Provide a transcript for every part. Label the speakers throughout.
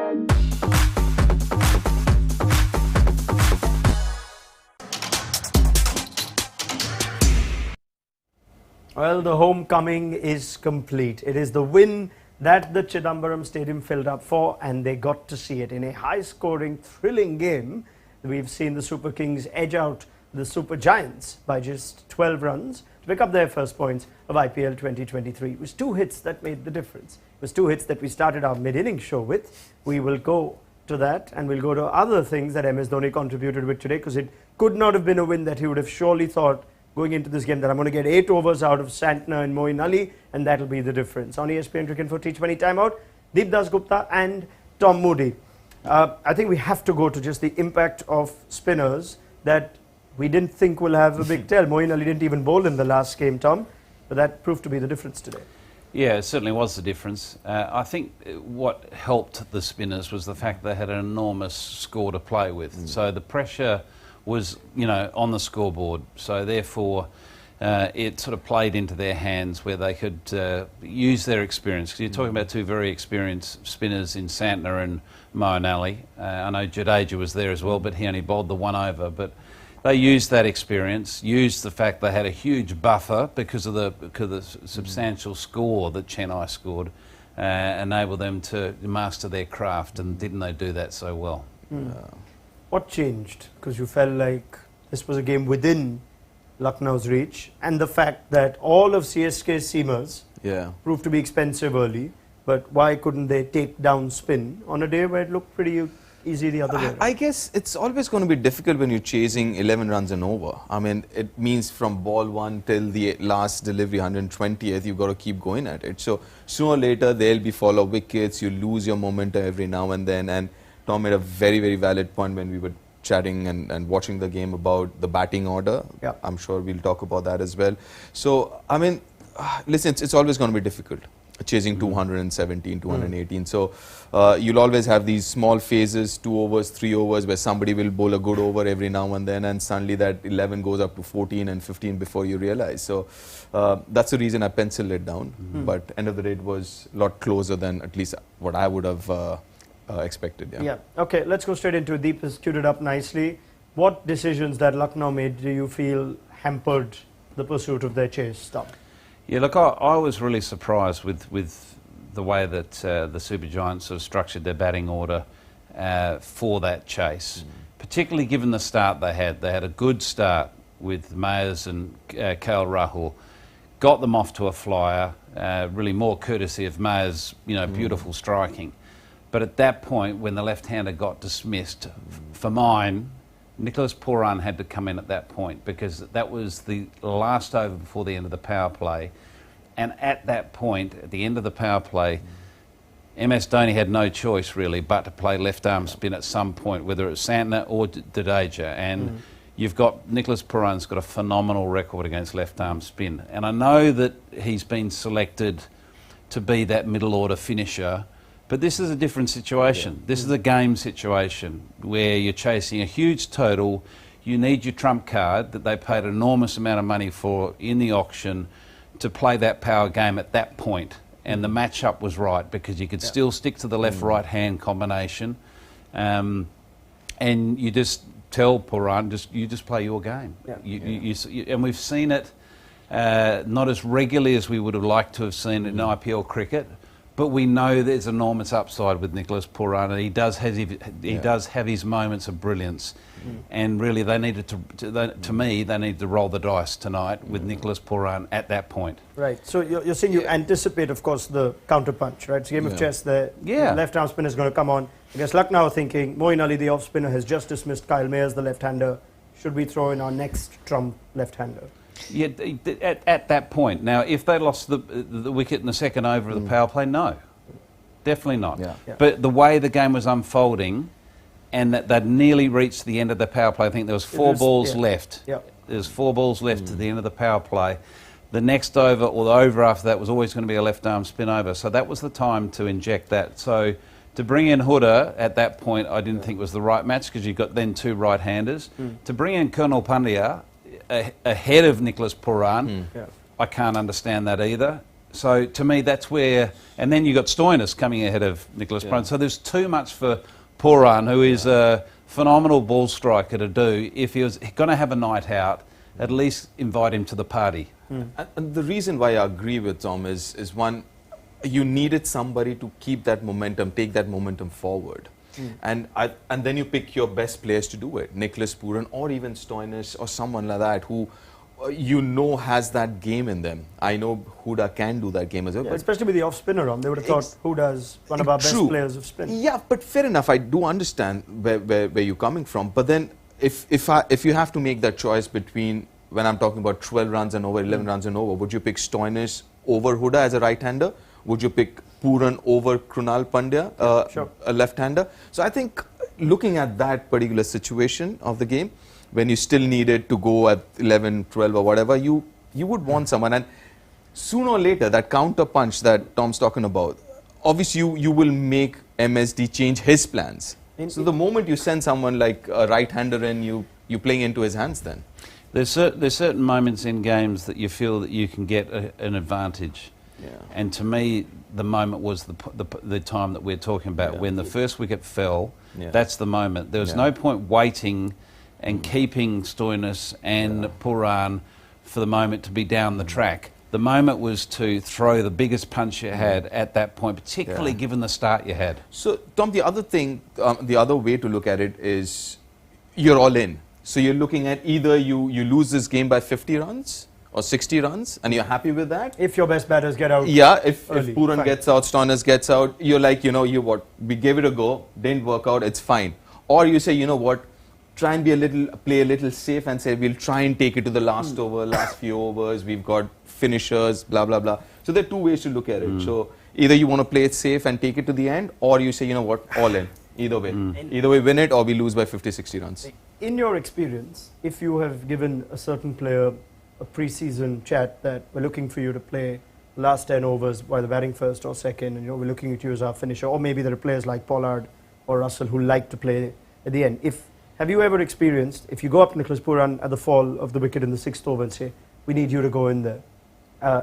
Speaker 1: Well, the homecoming is complete. It is the win that the Chidambaram Stadium filled up for, and they got to see it in a high-scoring, thrilling game. We've seen the Super Kings edge out the Super Giants by just 12 runs to pick up their first points of IPL 2023. It was two hits that made the difference. It was two hits that we started our mid-inning show with. We will go to that, and we'll go to other things that MS Dhoni contributed with today, because it could not have been a win that he would have surely thought going into this game that I'm going to get 8 overs out of Santner and Moeen Ali, and that'll be the difference. On ESPN Cricket for T20 timeout, Deep Dasgupta and Tom Moody. I think we have to go to just the impact of spinners that we didn't think will have a big tell. Moeen Ali didn't even bowl in the last game, Tom, but that proved to be the difference today.
Speaker 2: Yeah, it certainly was the difference. I think what helped the spinners was the fact they had an enormous score to play with. So the pressure was, on the scoreboard. So therefore, it sort of played into their hands where they could use their experience. Because you're talking about two very experienced spinners in Santner and Moeen Ali. I know Jadeja was there as well, but he only bowled the one over. But they used that experience, used the fact they had a huge buffer because of the substantial score that Chennai scored, enabled them to master their craft, and didn't they do that so well?
Speaker 1: What changed? Because you felt like this was a game within Lucknow's reach, and the fact that all of CSK's seamers proved to be expensive early, but why couldn't they take down spin on a day where it looked pretty easy the other way around?
Speaker 3: I guess it's always going to be difficult when you're chasing 11 runs and over. I mean, it means from ball 1 till the last delivery, 120th, you've got to keep going at it. So sooner or later, there'll be follow wickets, you lose your momentum every now and then. And Tom made a very, very valid point when we were chatting and watching the game about the batting order. I'm sure we'll talk about that as well. So, I mean, listen, it's always going to be difficult chasing 217, 218. So, you'll always have these small phases, 2 overs, 3 overs, where somebody will bowl a good over every now and then, and suddenly that 11 goes up to 14 and 15 before you realize. So, that's the reason I penciled it down. But end of the day, it was a lot closer than at least what I would have expected.
Speaker 1: Okay, let's go straight into it. Deep has queued it up nicely. What decisions that Lucknow made do you feel hampered the pursuit of their chase, Tom?
Speaker 2: Yeah, look, I was really surprised with the way that the Super Giants sort of structured their batting order for that chase, particularly given the start they had. They had a good start with Mayers and KL Rahul, got them off to a flyer, really more courtesy of Mayers, beautiful striking. But at that point, when the left-hander got dismissed, for mine, Nicholas Pooran had to come in at that point, because that was the last over before the end of the power play. And at that point, at the end of the power play, MS Dhoni had no choice really but to play left-arm spin at some point, whether it was Santner or Jadeja. And you've got Nicholas Pooran's got a phenomenal record against left-arm spin. And I know that he's been selected to be that middle-order finisher, but this is a different situation. This is a game situation where you're chasing a huge total. You need your trump card that they paid an enormous amount of money for in the auction to play that power game at that point. And the matchup was right, because you could still stick to the left-right hand combination. And you just tell Pooran, you just play your game. And we've seen it not as regularly as we would have liked to have seen it in IPL cricket. But we know there's enormous upside with Nicholas Pooran, and he does have his moments of brilliance. And really, they needed to me, they need to roll the dice tonight with Nicholas Pooran at that point.
Speaker 1: Right. So you're saying you anticipate, of course, the counter punch, right? It's a game of chess. The left-arm spinner is going to come on. I guess Lucknow thinking Moeen Ali, the off-spinner, has just dismissed Kyle Mayers, the left-hander. Should we throw in our next trump left-hander?
Speaker 2: Yeah, at that point. Now, if they lost the wicket in the second over of the power play, no. Definitely not. But the way the game was unfolding, and that they'd nearly reached the end of the power play, I think there was 4 balls left. There was 4 balls left to the end of the power play. The next over, or the over after that, was always going to be a left-arm spin over. So that was the time to inject that. So to bring in Huda at that point, I didn't think was the right match, because you've got then 2 right-handers. To bring in Colonel Pandya ahead of Nicholas Pooran, I can't understand that either. So to me, that's where, and then you got Stoinis coming ahead of Nicholas Purran. So there's too much for Purran, who is a phenomenal ball striker, to do. If he was going to have a night out, at least invite him to the party.
Speaker 3: And the reason why I agree with Tom is one, you needed somebody to keep that momentum, take that momentum forward. And then you pick your best players to do it. Nicholas Purran or even Stoinis or someone like that who has that game in them. I know Huda can do that game as well.
Speaker 1: Yeah,
Speaker 3: but
Speaker 1: especially with the off-spinner on. They would have thought Huda's one of our best players of spin.
Speaker 3: Yeah, but fair enough. I do understand where you're coming from. But then if you have to make that choice between, when I'm talking about 12 runs and over, 11 runs and over, would you pick Stoinis over Huda as a right-hander? Would you pick Purran over Krunal Pandya, a left-hander? So I think looking at that particular situation of the game, when you still needed to go at 11, 12 or whatever, you would want someone. And sooner or later, that counter punch that Tom's talking about, obviously you will make MSD change his plans. So the moment you send someone like a right-hander in, you're playing into his hands then.
Speaker 2: There's certain moments in games that you feel that you can get an advantage.
Speaker 3: Yeah.
Speaker 2: And to me, the moment was the time that we're talking about, when the first wicket fell. That's the moment. There was no point waiting and keeping Stoinis and Purran for the moment to be down the track. The moment was to throw the biggest punch you had at that point, particularly given the start you had.
Speaker 3: So, Tom, the other thing, the other way to look at it is you're all in. So you're looking at either you lose this game by 50 runs or 60 runs, and you're happy with that.
Speaker 1: If your best batters get out.
Speaker 3: Yeah, if Purran gets out, Stoinis gets out, you're like, we gave it a go, didn't work out, it's fine. Or you say, you know what, try and play a little safe and say, we'll try and take it to the last over, last few overs, we've got finishers, blah, blah, blah. So there are two ways to look at it. So either you want to play it safe and take it to the end, or you say, you know what, all in. Either way. Either way, win it or we lose by 50, 60 runs.
Speaker 1: In your experience, if you have given a certain player a pre-season chat that we're looking for you to play last 10 overs, whether batting first or second, and we're looking at you as our finisher, or maybe there are players like Pollard or Russell who like to play at the end. Have you ever experienced, if you go up to Nicholas Purran at the fall of the wicket in the 6th over and say, we need you to go in there,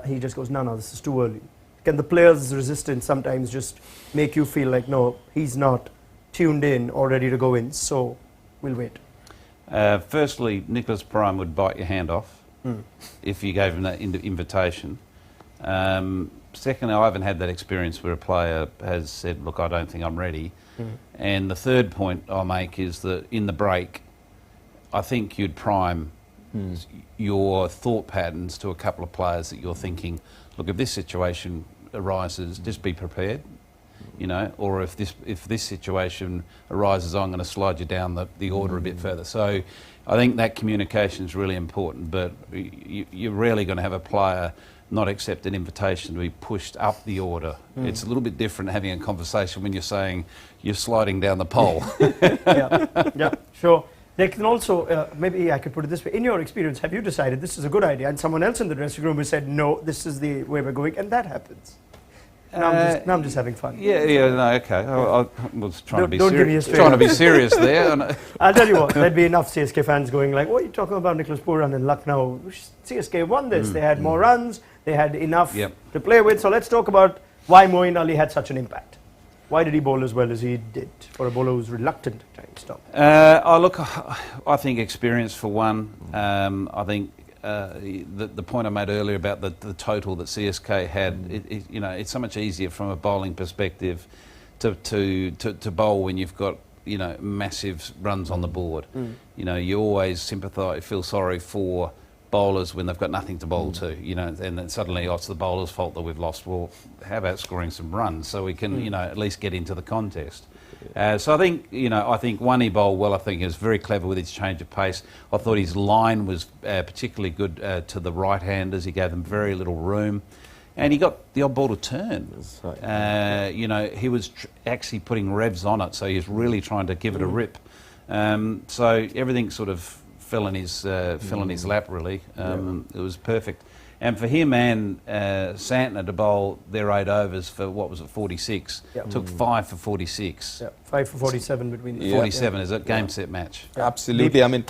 Speaker 1: he just goes, no, this is too early. Can the player's resistance sometimes just make you feel like, no, he's not tuned in or ready to go in, so we'll wait?
Speaker 2: Firstly, Nicholas Purran would bite your hand off if you gave him that invitation. Secondly, I haven't had that experience where a player has said, look, I don't think I'm ready. And the third point I'll make is that in the break, I think you'd prime your thought patterns to a couple of players that you're thinking, look, if this situation arises, just be prepared. Or if this situation arises, I'm going to slide you down the order a bit further. So I think that communication is really important, but you're rarely going to have a player not accept an invitation to be pushed up the order. It's a little bit different having a conversation when you're saying you're sliding down the pole.
Speaker 1: Yeah, sure. They can also, maybe I could put it this way, in your experience, have you decided this is a good idea and someone else in the dressing room has said, no, this is the way we're going, and that happens? Now I'm just having fun.
Speaker 2: Okay. I was trying
Speaker 1: Don't give me a straight
Speaker 2: trying to be serious there.
Speaker 1: I'll tell you what, there'd be enough CSK fans going like, what are you talking about Nicholas Purran in Lucknow? CSK won this. They had more runs. They had enough to play with. So let's talk about why Moeen Ali had such an impact. Why did he bowl as well as he did for a bowler who's reluctant to try and stop?
Speaker 2: I think experience for one. I think the point I made earlier about the total that CSK had, it's so much easier from a bowling perspective to bowl when you've got massive runs on the board. You always feel sorry for bowlers when they've got nothing to bowl to, and then suddenly it's the bowler's fault that we've lost. Well, how about scoring some runs so we can at least get into the contest? So I think one, he bowled well. I think he was very clever with his change of pace. I thought his line was particularly good to the right-handers. He gave them very little room. And he got the odd ball to turn. Right. He was actually putting revs on it, so he was really trying to give it a rip. So everything sort of fell in his lap, really. It was perfect. And for him and Santner to bowl their 8 overs for, 46? Took 5 for 46.
Speaker 1: 5 for 47 between the
Speaker 2: 47 is a game set match.
Speaker 3: Absolutely. I mean,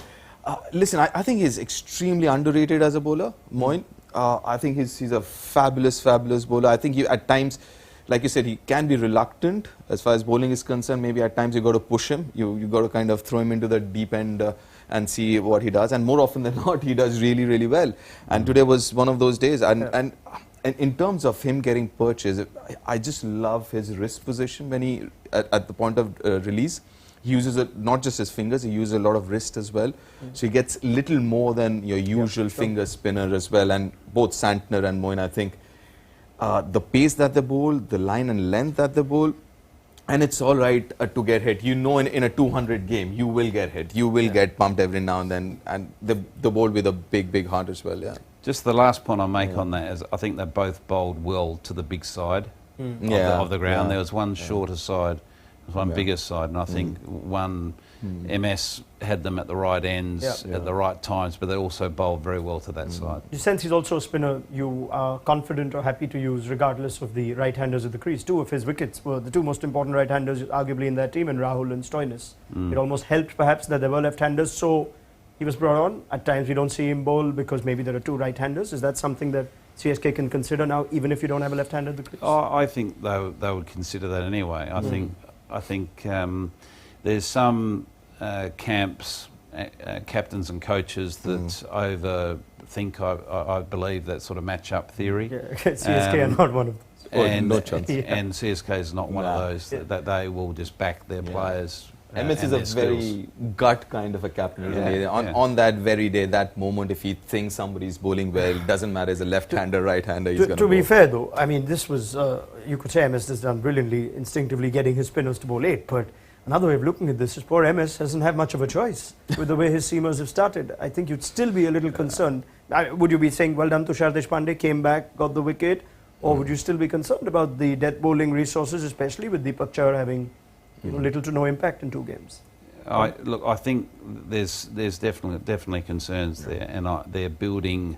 Speaker 3: listen, I think he's extremely underrated as a bowler, Moeen. I think he's a fabulous bowler. I think at times, like you said, he can be reluctant as far as bowling is concerned. Maybe at times you got to push him. You got to kind of throw him into the deep end and see what he does. And more often than not, he does really well. And today was one of those days. And in terms of him getting purchased, I just love his wrist position when he at the point of release. He uses not just his fingers, he uses a lot of wrist as well. So he gets little more than your usual finger spinner as well. And both Santner and Moin, I think, the pace that they bowl, the line and length that they bowl, and it's all right to get hit. You know, in a 200 game, you will get hit. You will get pumped every now and then. And they bowl with a big heart as well, yeah.
Speaker 2: Just the last point I make on that is I think they both bowled well to the big side of the ground. There was one shorter side, one bigger side, and I think one MS had them at the right ends at the right times, but they also bowled very well to that side.
Speaker 1: You sense he's also a spinner you are confident or happy to use regardless of the right-handers at the crease. Two of his wickets were the two most important right-handers arguably in that team, and Rahul and Stoinis. It almost helped perhaps that there were left-handers, so he was brought on. At times we don't see him bowl because maybe there are two right-handers. Is that something that CSK can consider now, even if you don't have a left-hander at the crease?
Speaker 2: I think they would consider that anyway. I think there's some camps, captains and coaches that overthink, I believe, that sort of match-up theory.
Speaker 1: CSK are not one of those.
Speaker 2: And,
Speaker 3: no chance.
Speaker 2: And CSK is not one of those that they will just back their players.
Speaker 3: MS is a very gut kind of a captain, isn't he? On that very day, that moment, if he thinks somebody's bowling well, it doesn't matter, is a left-hander, right-hander, he's going to
Speaker 1: To be fair though, I mean, this was, you could say MS has done brilliantly, instinctively getting his spinners to bowl late, but another way of looking at this is poor MS hasn't had much of a choice with the way his seamers have started. I think you'd still be a little concerned. Would you be saying, well done, Tushar Deshpande came back, got the wicket, or would you still be concerned about the death bowling resources, especially with Deepak Chahar having little to no impact in 2 games?
Speaker 2: Look, I think there's definitely concerns there, and they're building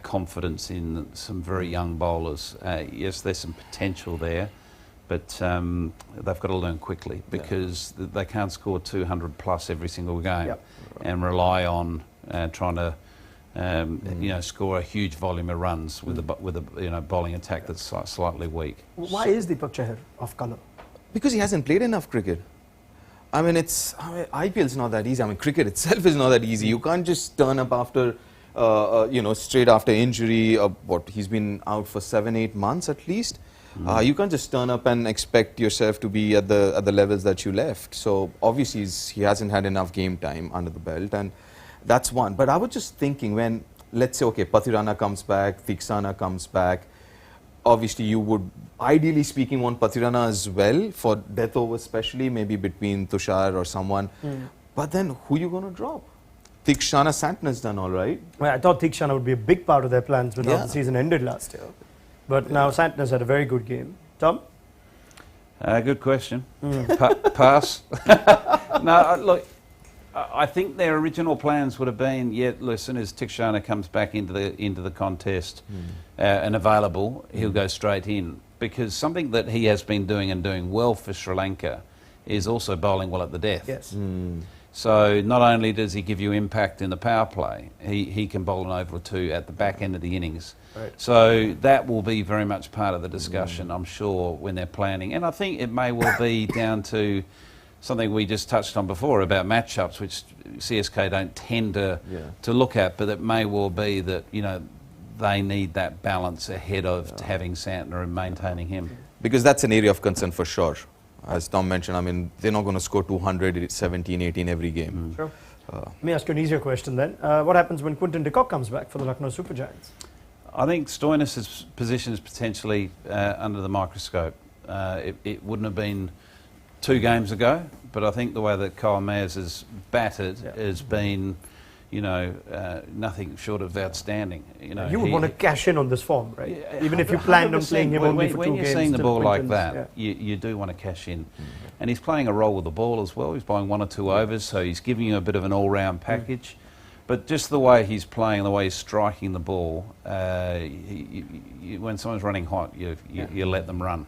Speaker 2: confidence in some very young bowlers. Yes, there's some potential there, but they've got to learn quickly because they can't score 200 plus every single game and rely on trying to score a huge volume of runs with a bowling attack that's slightly weak.
Speaker 1: Why is Deepak Chahar off colour?
Speaker 3: Because he hasn't played enough cricket. I mean, IPL is not that easy. I mean, cricket itself is not that easy. You can't just turn up after, straight after injury. He's been out for 7-8 months at least. You can't just turn up and expect yourself to be at the levels that you left. So obviously he hasn't had enough game time under the belt, and that's one. But I was just thinking, when, let's say, okay, Pathirana comes back, Theeksana comes back, obviously you would, ideally speaking, want Pathirana as well for death over, especially maybe between Tushar or someone. But then who are you going to drop? Theekshana Santner's done all right.
Speaker 1: Well, I thought Theekshana would be a big part of their plans when the season ended last year. But now Santner's had a very good game. Tom?
Speaker 2: Good question. Pass. No, look, I think their original plans would have been, as soon as Theekshana comes back into the contest and available, he'll go straight in. Because something that he has been doing and doing well for Sri Lanka is also bowling well at the death.
Speaker 1: Yes.
Speaker 2: So not only does he give you impact in the power play, he can bowl an over or two at the back end of the innings.
Speaker 1: Right.
Speaker 2: So that will be very much part of the discussion, I'm sure, when they're planning. And I think it may well be down to something we just touched on before about matchups, which CSK don't tend to look at, but it may well be that, they need that balance ahead of having Santner and maintaining him.
Speaker 3: Because that's an area of concern for sure. As Tom mentioned, I mean, they're not going to score 200, 17, 18 every game.
Speaker 1: Sure. Let me ask you an easier question then. What happens when Quinton de Kock comes back for the Lucknow Super Giants?
Speaker 2: I think Stoinis' position is potentially under the microscope. It wouldn't have been 2 games ago, but I think the way that Kyle Mayers has batted has been, nothing short of outstanding.
Speaker 1: You would want to cash in on this form, right? Even if you planned on playing him only for 2 games.
Speaker 2: When you're seeing the ball like that, you do want to cash in. And he's playing a role with the ball as well. He's bowling 1 or 2 overs, so he's giving you a bit of an all-round package. But just the way he's playing, the way he's striking the ball, when someone's running hot, you let them run.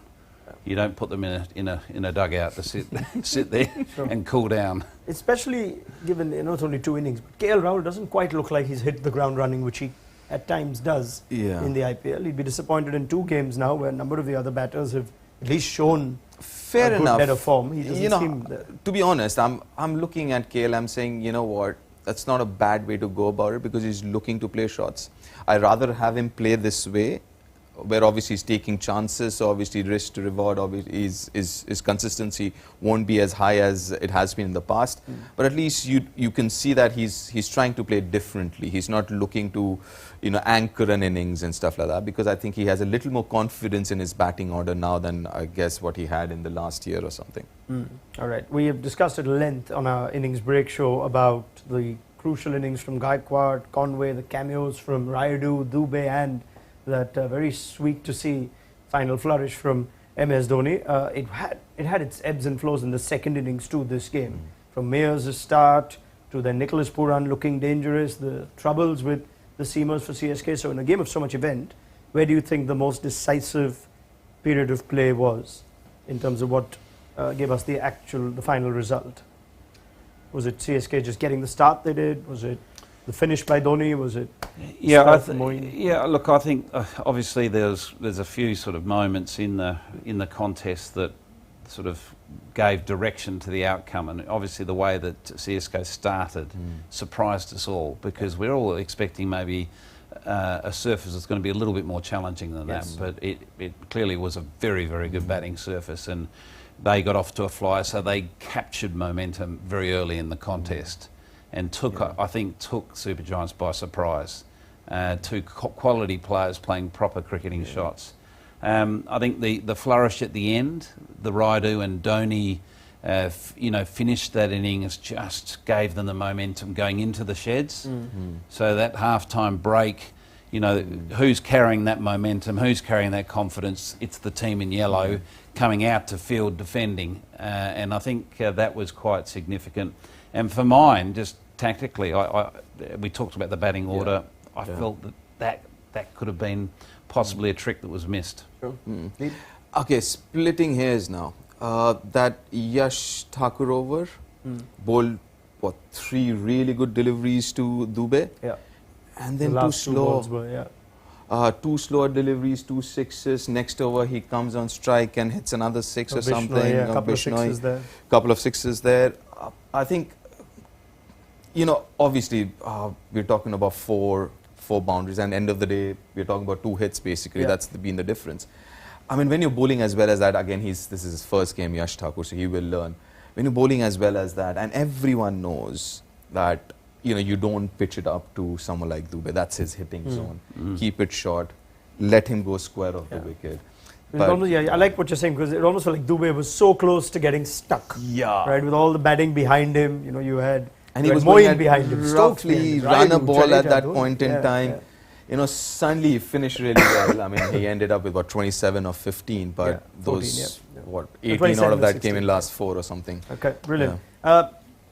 Speaker 2: You don't put them in a dugout to sit there and cool down. Especially
Speaker 1: given it's only 2 innings, but KL Rahul doesn't quite look like he's hit the ground running, which he at times does
Speaker 3: Yeah.
Speaker 1: in the IPL. He'd be disappointed in 2 games now where a number of the other batters have at least shown
Speaker 3: Fair
Speaker 1: a good
Speaker 3: enough.
Speaker 1: bit of form. He doesn't
Speaker 3: You know,
Speaker 1: seem there.
Speaker 3: to be honest, I'm looking at KL, I'm saying, you know what, that's not a bad way to go about it because he's looking to play shots. I'd rather have him play this way, where obviously he's taking chances, so obviously risk to reward, obviously his consistency won't be as high as it has been in the past. But at least you can see that he's trying to play differently. He's not looking to, you know, anchor an innings and stuff like that, because I think he has a little more confidence in his batting order now than I guess what he had in the last year or something.
Speaker 1: All right. We have discussed at length on our innings break show about the crucial innings from Gaikwad, Conway, the cameos from Rayudu, Dubey, and that very sweet to see final flourish from MS Dhoni. It had its ebbs and flows in the second innings too this game. From Mayer's start to then Nicholas Pooran looking dangerous, the troubles with the seamers for CSK. So in a game of so much event, where do you think the most decisive period of play was in terms of what gave us the final result? Was it CSK just getting the start they did? Was it the finish by Dhoni? Was it
Speaker 2: Look, I think obviously there's a few sort of moments in the contest that sort of gave direction to the outcome, and obviously the way that CSK started surprised us all, because we're all expecting maybe a surface that's going to be a little bit more challenging than that, but it clearly was a very, very good batting surface, and they got off to a flyer, so they captured momentum very early in the contest and I think took Super Giants by surprise. 2 quality players playing proper cricketing shots. I think the flourish at the end, the Raidu and Dhoni, finished that innings, just gave them the momentum going into the sheds. So that half-time break, who's carrying that momentum, who's carrying that confidence? It's the team in yellow coming out to field defending, and I think that was quite significant. And for mine, just tactically, we talked about the batting order. I felt that could have been possibly a trick that was missed.
Speaker 1: Sure.
Speaker 3: Okay, splitting hairs now. That Yash Thakur over bowled, 3 really good deliveries to Dubey?
Speaker 1: Yeah.
Speaker 3: And then
Speaker 1: The
Speaker 3: 2
Speaker 1: last 2
Speaker 3: slow.
Speaker 1: balls were,
Speaker 3: 2 slower deliveries, 2 sixes. Next over, he comes on strike and hits another 6 or something.
Speaker 1: Yeah, a couple of sixes there.
Speaker 3: Couple of sixes there. I think, obviously, we're talking about four boundaries, and end of the day, we're talking about 2 hits basically.
Speaker 1: Yeah.
Speaker 3: That's been the difference. I mean, when you're bowling as well as that, again, this is his first game, Yash Thakur, so he will learn. When you're bowling as well as that, and everyone knows that, you don't pitch it up to someone like Dubey. That's his hitting zone. Keep it short. Let him go square off the wicket. But
Speaker 1: I like what you're saying, because it almost felt like Dubey was so close to getting stuck.
Speaker 3: Yeah.
Speaker 1: Right, with all the batting behind him, you had...
Speaker 3: And he was
Speaker 1: Moeen
Speaker 3: going
Speaker 1: behind him, Stokes
Speaker 3: roughly
Speaker 1: behind him,
Speaker 3: run a
Speaker 1: Rayudu,
Speaker 3: ball at
Speaker 1: Jadeja,
Speaker 3: that
Speaker 1: Dhoni.
Speaker 3: point in time. Suddenly he finished really well. I mean, he ended up with 27 or 15, but
Speaker 1: 14,
Speaker 3: 18 out of that
Speaker 1: 16,
Speaker 3: came in last 4 or something.
Speaker 1: Okay, brilliant.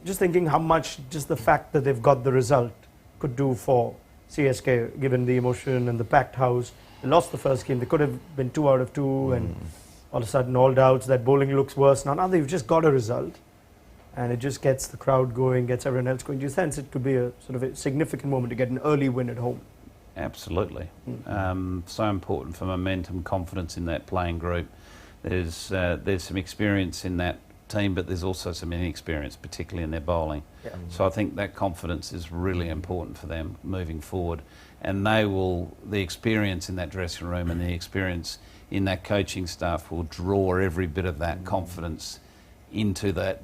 Speaker 1: Just thinking how much just the fact that they've got the result could do for CSK, given the emotion and the packed house. They lost the first game. They could have been 2 out of 2, and all of a sudden all doubts that bowling looks worse. Now they've just got a result, and it just gets the crowd going, gets everyone else going. Do you sense it could be a sort of a significant moment to get an early win at home?
Speaker 2: Absolutely. So important for momentum, confidence in that playing group. There's some experience in that team, but there's also some inexperience, particularly in their bowling. So I think that confidence is really important for them moving forward. And the experience in that dressing room and the experience in that coaching staff will draw every bit of that confidence into that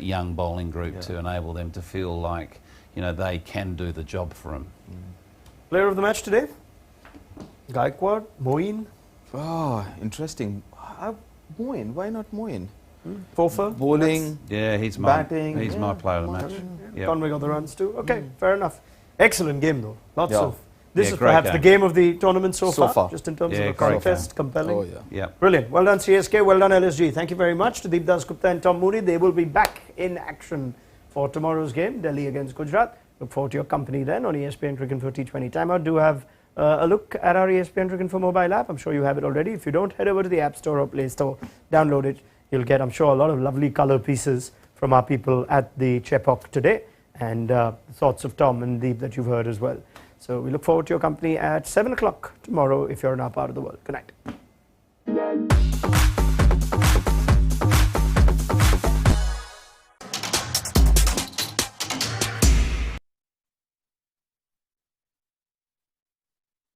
Speaker 2: young bowling group to enable them to feel like they can do the job for them.
Speaker 1: Player of the match today? Gaikwad, Moeen,
Speaker 3: Oh, interesting. Moeen, why not Moeen?
Speaker 1: Fofa,
Speaker 3: Bowling,
Speaker 2: he's
Speaker 3: batting.
Speaker 2: my player of the match. Yep.
Speaker 1: Conway got the runs too. Okay, fair enough. Excellent game though. Lots of. This is
Speaker 2: great
Speaker 1: perhaps
Speaker 2: game.
Speaker 1: the game of the tournament so
Speaker 3: So
Speaker 1: far,
Speaker 3: far.
Speaker 1: just in terms of
Speaker 2: Yeah,
Speaker 1: the
Speaker 2: great
Speaker 1: contest,
Speaker 2: game.
Speaker 1: compelling.
Speaker 3: Oh, yeah.
Speaker 2: Yeah.
Speaker 1: Brilliant. Well done CSK, well done LSG. Thank you very much to Deep Dasgupta and Tom Moody. They will be back in action for tomorrow's game, Delhi against Gujarat. Look forward to your company then on ESPN Cricket for T20 Timeout. Do have a look at our ESPN Cricket for mobile app. I'm sure you have it already. If you don't, head over to the App Store or Play Store, download it. You'll get, I'm sure, a lot of lovely colour pieces from our people at the Chepauk today, and thoughts of Tom and Deep that you've heard as well. So we look forward to your company at 7 o'clock tomorrow if you're in our part of the world. Good night.